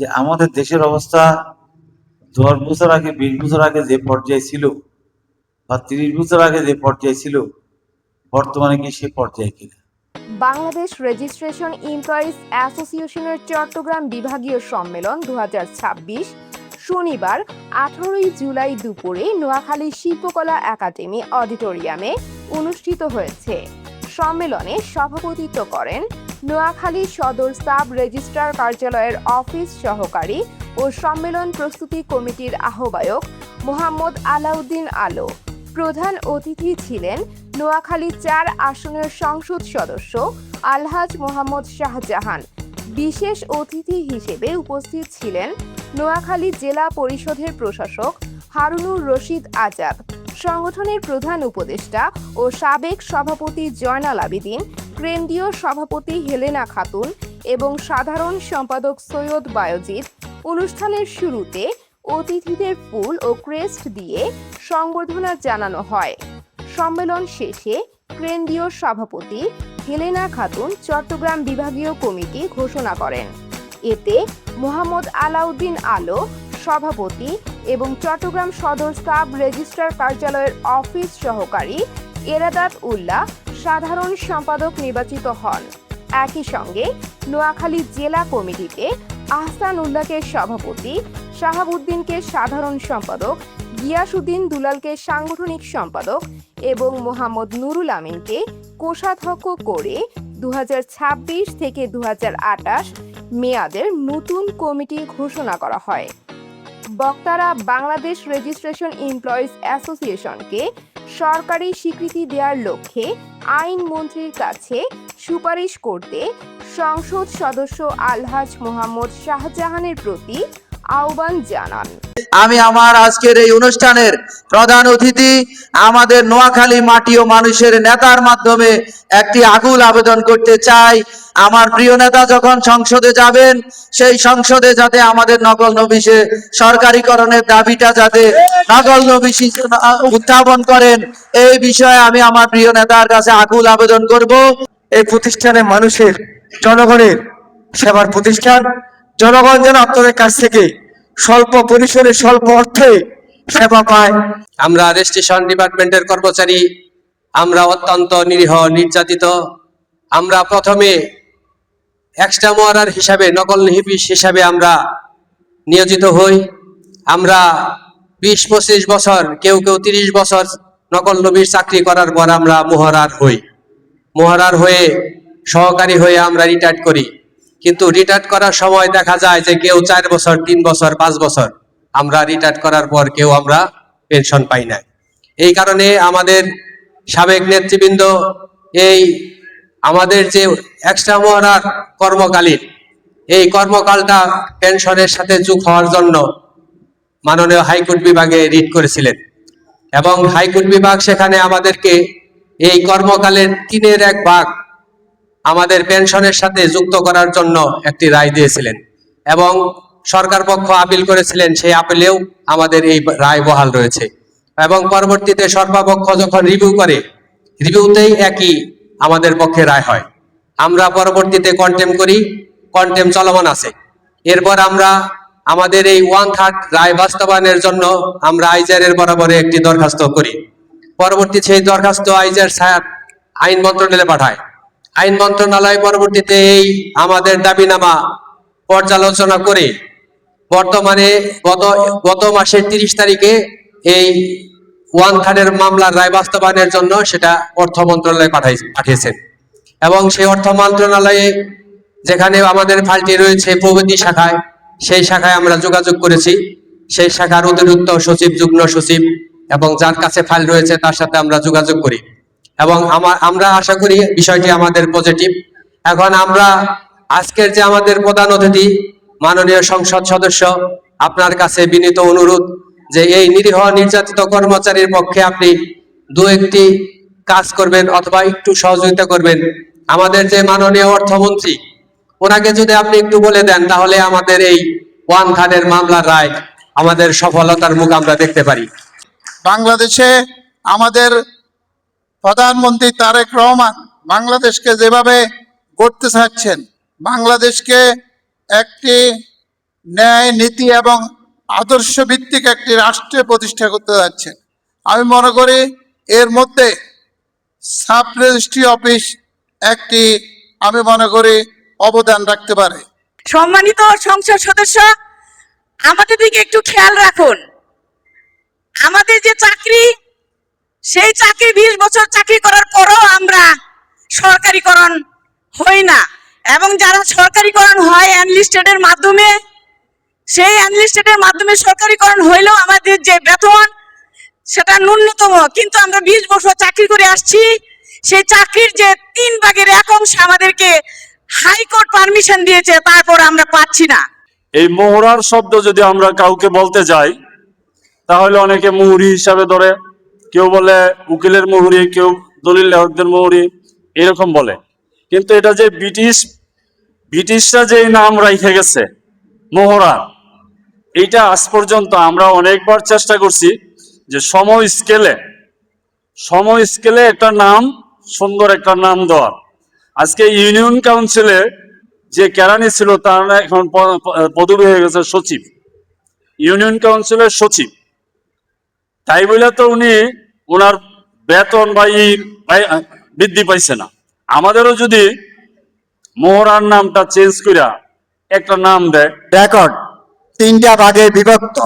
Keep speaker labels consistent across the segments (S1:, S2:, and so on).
S1: যে আমাদের দেশের অবস্থা 10 বছর আগে, 20 বছর আগে যে পর্যায়ে ছিল বা 30 বছর আগে যে পর্যায়ে ছিল, বর্তমানে কি সে পর্যায়ে কিনা।
S2: বাংলাদেশ রেজিস্ট্রেশন এমপ্লয়িজ অ্যাসোসিয়েশনের চট্টগ্রাম বিভাগীয় সম্মেলন 2026 শনিবার 18 জুলাই দুপুরে নোয়াখালী শিল্পকলা একাডেমি অডিটোরিয়ামে অনুষ্ঠিত হয়েছে। সম্মেলনে সভাপতিত্ব করেন নোয়াখালী সদর সাব রেজিস্ট্রার কার্যালয়ের অফিস সহকারী ও সম্মেলন প্রস্তুতি কমিটির আহ্বায়ক মোহাম্মদ আলাউদ্দিন আলো। প্রধান অতিথি ছিলেন নোয়াখালী 4 আসনের সংসদ সদস্য আলহাজ মোহাম্মদ শাহজাহান। বিশেষ অতিথি হিসেবে উপস্থিত ছিলেন নোয়াখালী জেলা পরিষদের প্রশাসক হারুনুর রশিদ আজাদ, সংগঠনের প্রধান উপদেষ্টা ও সাবেক সভাপতি জয়নাল আবেদিন, কেন্দ্রীয় সভাপতি হেলেনা খাতুন এবং সাধারণ সম্পাদক সৈয়দ বায়জিদ। অনুষ্ঠানের শুরুতে অতিথিদের ফুল ও ক্রেস্ট দিয়ে সংবর্ধনা জানানো হয়। সম্মেলন শেষে কেন্দ্রীয় সভাপতি হেলেনা খাতুন চট্টগ্রাম বিভাগীয় কমিটি ঘোষণা করেন। এতে মোহাম্মদ আলাউদ্দিন আলো সভাপতি এবং চট্টগ্রাম সদর সাব রেজিস্ট্রার কার্যালয়ের অফিস সহকারী এরাদাত উল্লাহ সাধারণ সম্পাদক নির্বাচিত হন। একই সঙ্গে নোয়াখালী জেলা কমিটিতে আহসান উল্লাহকে সভাপতি, শাহাবুদ্দিনকে সাধারণ সম্পাদক, গিয়াসউদ্দিন দুলালকে সাংগঠনিক সম্পাদক এবং মোহাম্মদ নুরুল আমিনকে কোষাধ্যক্ষ করে 2026 থেকে 2028 মেয়াদের নতুন কমিটি ঘোষণা করা হয়। বক্তারা বাংলাদেশ রেজিস্ট্রেশন এমপ্লয়িজ অ্যাসোসিয়েশনকে সরকারি স্বীকৃতি দেওয়ার লক্ষ্যে আইন মন্ত্রীর কাছে সুপারিশ করতে সংসদ সদস্য আলহাজ মোহাম্মদ শাহজাহানের প্রতি আহ্বান জানান।
S3: আমি আমার আজকের এই অনুষ্ঠানের প্রধান অতিথি আমাদের নোয়াখালী মাটি ও মানুষের নেতার মাধ্যমে একটি আকুল আবেদন করতে চাই। আমার প্রিয় নেতা যখন সংসদে যাবেন, সেই সংসদে যাতে আমাদের নকল নবিশে সরকারিকরণের দাবিটা যাতে নকল নবিশ উত্থাপন করেন, এই বিষয়ে আমি আমার প্রিয় নেতার কাছে আকুল আবেদন করব।
S4: এই প্রতিষ্ঠানে মানুষের জনগণের সেবার প্রতিষ্ঠান, জনগণ যেন আপনাদের কাছ থেকে স্বল্প পরিসরে স্বল্প অর্থে সেবা পায়।
S5: আমরা রেজিস্ট্রেশন ডিপার্টমেন্টের কর্মচারী, আমরা অত্যন্ত নিরীহ, নির্যাতিত। আমরা প্রথমে এক্সট্রা মোয়ারার হিসাবে, নকল নবিশ হিসাবে আমরা নিয়োজিত হই। আমরা 20-25 বছর, কেউ 30 বছর নকল নবিশ চাকরি করার পর আমরা মোহরার হয়ে সহকারী হয়ে আমরা রিটায়ার্ড করি। কিন্তু রিটায়ার্ড করার সময় দেখা যায় যে কেউ 4 বছর, 3 বছর, 5 বছর, আমরা রিটায়ার্ড করার পর কেউ আমরা পেনশন পাই না। এই কারণে আমাদের সাবেক নেতৃবৃন্দ এই আমাদের যে এক্সট্রা মোহরার কর্মকালীন এই কর্মকালটা পেনশনের সাথে যোগ হওয়ার জন্য মাননীয় হাইকোর্ট বিভাগে রিট করেছিলেন এবং হাইকোর্ট বিভাগ সেখানে আমাদেরকে এই কর্মকালের 3/1 ভাগ আমাদের পেনশনের সাথে যুক্ত করার জন্য একটি রায় দিয়েছিলেন এবং সরকার পক্ষ আপিল করেছিলেন। সেই আপিলেও আমাদের এই রায় বহাল রয়েছে এবং পরবর্তীতে সর্বপক্ষ যখন রিভিউ করে, রিভিউতেই একই আমাদের পক্ষে রায় হয়। আমরা পরবর্তীতে কন্টেম করি, কন্টেম চলমান আছে। এরপর আমরা আমাদের এই 1/3 রায় বাস্তবায়নের জন্য আমরা আইজারের বরাবরে একটি দরখাস্ত করি। পরবর্তী সেই দরখাস্ত আইজার সাহেব আইন মন্ত্রণালয়ে পাঠায়। আইন মন্ত্রণালয় পরবর্তীতে এই আমাদের দাবিনামা পর্যালোচনা করে বর্তমানে গত মাসের 30 তারিখে এই 1/3 মামলার রায় বাস্তবায়নের জন্য সেটা অর্থ মন্ত্রণালয়ে পাঠিয়েছেন এবং সেই অর্থ মন্ত্রণালয়ে যেখানে আমাদের ফাইলটি রয়েছে প্রবৃদ্ধি শাখায়, সেই শাখায় আমরা যোগাযোগ করেছি। সেই শাখার অতিরিক্ত সচিব, যুগ্ম সচিব এবং যার কাছে ফাইল রয়েছে তার সাথে আমরা যোগাযোগ করি এবং আমরা আশা করি বিষয়টি আমাদের পজিটিভ। এখন আমরা আজকের যে আমাদের প্রধান অতিথি মাননীয় সংসদ সদস্য, আপনার কাছে বিনীত অনুরোধ যে এই নিরীহ নির্যাতিত কর্মচারীর পক্ষে আপনি 2-1টি কাজ করবেন অথবা একটু সহযোগিতা করবেন। আমাদের যে মাননীয় অর্থমন্ত্রী, ওনাকে যদি আপনি একটু বলে দেন তাহলে আমাদের এই 1/3 মামলার রায় আমাদের সফলতার মুখ আমরা দেখতে পারি।
S6: বাংলাদেশে আমাদের প্রধানমন্ত্রী তারেক রহমান বাংলাদেশকে যেভাবে গড়তে চাচ্ছেন, বাংলাদেশকে একটি ন্যায়, নীতি এবং আদর্শ ভিত্তিক একটি রাষ্ট্র প্রতিষ্ঠা করতে যাচ্ছেন। আমি মনে করি এর মধ্যে সাব রেজিস্ট্রি অফিস একটি আমি মনে করি অবদান রাখতে পারে।
S7: সম্মানিত সংসদ সদস্য, আমাদের দিকে একটু খেয়াল রাখুন। আমাদের যে চাকরি, সেই চাকরি 20 বছর চাকরি করার পরও আমরা সরকারিকরণ হই না, এবং যারা সরকারিকরণ হয় এনলিস্টেডের মাধ্যমে, সেই এনলিস্টেডের মাধ্যমে সরকারিকরণ হইলেও আমাদের যে বেতন সেটা ন্যূনতম, কিন্তু আমরা 20 বছর চাকরি করে আসছি, সেই চাকরির যে 3 ভাগের 1 অংশ আমাদেরকে হাইকোর্ট পারমিশন দিয়েছে, তারপর আমরা পাচ্ছি না।
S8: এই মোহরার শব্দ যদি আমরা কাউকে বলতে যাই, তাহলে অনেকে মুহুরি হিসাবে ধরে, কেউ বলে উকিলের মুহুরি, কেউ দলিল লেখকদের মুহুরি, এরকম বলে। কিন্তু এটা যে ব্রিটিশরা যে নাম রেখে গেছে মোহরা, এইটা আজ পর্যন্ত আমরা অনেকবার চেষ্টা করছি যে সময় স্কেলে একটা নাম, সুন্দর একটা নাম দেওয়ার। আজকে ইউনিয়ন কাউন্সিলে যে কেরানি ছিল তার এখন পদবি হয়ে গেছে সচিব, ইউনিয়ন কাউন্সিলের সচিব। তাই বলে তো উনি ওনার বেতন বা বৃদ্ধি পাইছে না। আমাদেরও যদি মোহরার নামটা চেঞ্জ করে একটা নাম দেয়।
S4: রেকর্ড 3টা ভাগে বিভক্ত।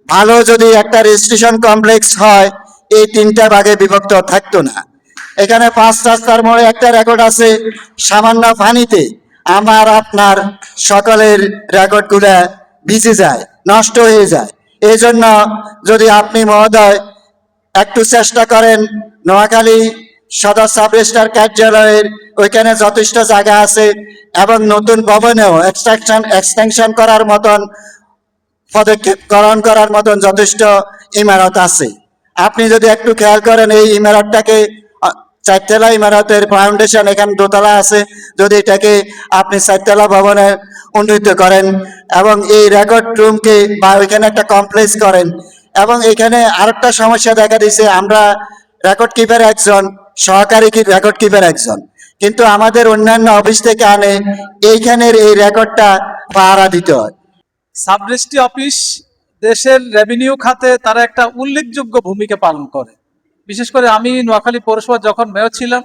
S4: ভালো যদি একটা রেজিস্ট্রেশন কমপ্লেক্স হয়, এই 3টা ভাগে বিভক্ত থাকতো না। এখানে 5 রাস্তার মোড়ে একটা রেকর্ড আছে, সামান্য পানিতে আমার আপনার সকলের রেকর্ডগুলা ভিজে যায়, নষ্ট হয়ে যায়। এই জন্য যদি আপনি মহোদয় একটু চেষ্টা করেন, নোয়াখালী সদর সাব রেজিস্ট্রার কার্যালয়ের ওইখানে যথেষ্ট জায়গা আছে এবং নতুন ভবনেও এক্সটেনশন করার মতন, পদক্ষেপ গ্রহণ করার মতন যথেষ্ট ইমারত আছে। আপনি যদি একটু খেয়াল করেন, এই ইমারতটাকে 4তলা ইমারতের ফাউন্ডেশন, এখানে 2তলা আছে, যদি এটাকে আপনি 4তলা ভবনে উন্নীত করেন এবং এই রেকর্ড রুমকে বা ওইখানে একটা কমপ্লেক্স করেন। এবং এখানে আরেকটা সমস্যা দেখা দিয়েছে, আমরা রেকর্ড কিপার একজন, সহকারী রেকর্ড কিপার একজন, কিন্তু আমাদের অন্যান্য অফিস থেকে আনে এইখানের এই রেকর্ডটা পাহারা দিতে হয়।
S9: সাব রেজিস্ট্রি অফিস দেশের রেভিনিউ খাতে তারা একটা উল্লেখযোগ্য ভূমিকা পালন করে। বিশেষ করে আমি নোয়াখালী পৌরসভা যখন মেয়র ছিলাম,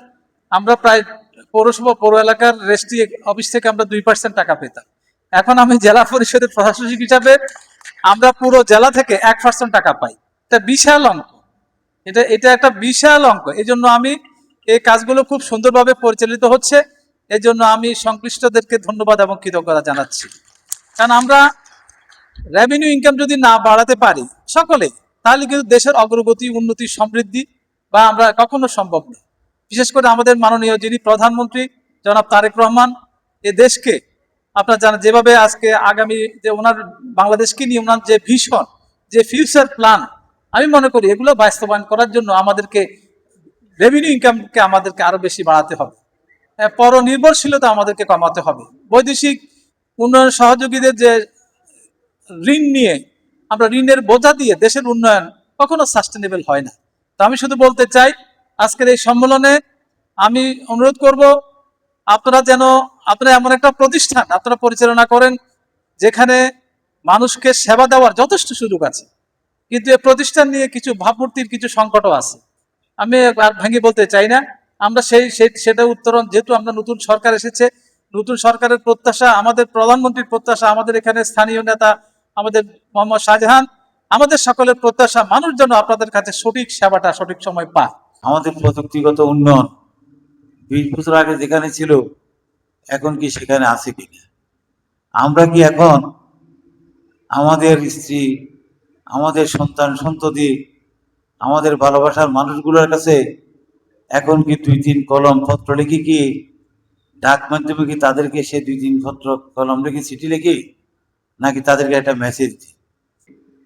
S9: আমরা প্রায় পৌর এলাকার রেজিস্ট্রি অফিস থেকে আমরা 2% টাকা পেতাম। এখন আমি জেলা পরিষদের প্রশাসনিক হিসাবে আমরা পুরো জেলা থেকে 1% টাকা পাই। এটা বিশাল অঙ্ক, এটা একটা বিশাল অঙ্ক। এই জন্য আমি এই কাজগুলো খুব সুন্দরভাবে পরিচালিত হচ্ছে, এই জন্য আমি সংশ্লিষ্টদেরকে ধন্যবাদ এবং কৃতজ্ঞতা জানাচ্ছি। কারণ আমরা রেভিনিউ ইনকাম যদি না বাড়াতে পারি সকলে, তাহলে কিন্তু দেশের অগ্রগতি, উন্নতি, সমৃদ্ধি বা আমরা কখনো সম্ভব না। বিশেষ করে আমাদের মাননীয় যিনি প্রধানমন্ত্রী জনাব তারেক রহমান, এ দেশকে আপনারা জানেন যেভাবে আজকে আগামী যে ওনার বাংলাদেশকে নিয়ে ওনার যে ভিশন, যে ফিউচার প্ল্যান, আমি মনে করি এগুলো বাস্তবায়ন করার জন্য আমাদেরকে রেভিনিউ ইনকামকে আমাদেরকে আরো বেশি বাড়াতে হবে, পরনির্ভরশীলতা আমাদেরকে কমাতে হবে। বৈদেশিক উন্নয়ন সহযোগীদের যে ঋণ নিয়ে আমরা ঋণের বোঝা দিয়ে দেশের উন্নয়ন কখনো সাস্টেনেবল হয় না। তো আমি শুধু বলতে চাই, আজকের এই সম্মেলনে আমি অনুরোধ করব আপনারা এমন একটা প্রতিষ্ঠান আপনারা পরিচালনা করেন যেখানে মানুষকে সেবা দেওয়ার যথেষ্ট সুযোগ আছে, কিন্তু এই প্রতিষ্ঠান নিয়ে কিছু ভাবমূর্তির কিছু সংকটও আছে। আমি আর ভেঙে বলতে চাই না, আমরা সেটা উত্তরণ, যেহেতু আমরা নতুন সরকার এসেছে, নতুন সরকারের প্রত্যাশা, আমাদের প্রধানমন্ত্রীর প্রত্যাশা, আমাদের এখানে স্থানীয় নেতা আমাদের মোহাম্মদ শাহজাহান, আমাদের সকলের প্রত্যাশা মানুষ যেন আপনাদের কাছে সঠিক সেবাটা সঠিক সময় পায়।
S1: আমাদের প্রযুক্তিগত উন্নয়ন 20 বছর আগে যেখানে ছিল এখন কি সেখানে আছে কিনা? আমরা কি এখন আমাদের স্ত্রী, আমাদের সন্তান সন্ততি, আমাদের ভালোবাসার মানুষগুলোর কাছে এখন কি 2-3 কলম পত্র লিখি, কি ডাক মাধ্যমে কি তাদেরকে সে 2-3 পত্র কলম লিখে চিঠি লিখি, নাকি তাদেরকে একটা মেসেজ দিই?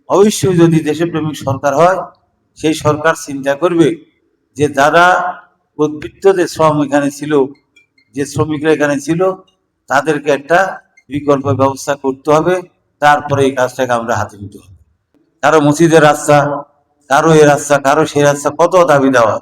S1: অবশ্যই যদি দেশপ্রেমিক সরকার হয়, সেই সরকার চিন্তা করবে যে যারা উদ্বৃত্ত যে শ্রম এখানে ছিল, যে শ্রমিকরা এখানে ছিল, তাদেরকে একটা বিকল্প ব্যবস্থা করতে হবে, তারপরে এই কাজটাকে আমরা হাতে নিতে হবে। কারো মসজিদের রাস্তা, কারো এই রাস্তা, কারো সেই রাস্তা, কত দাবি দেওয়া।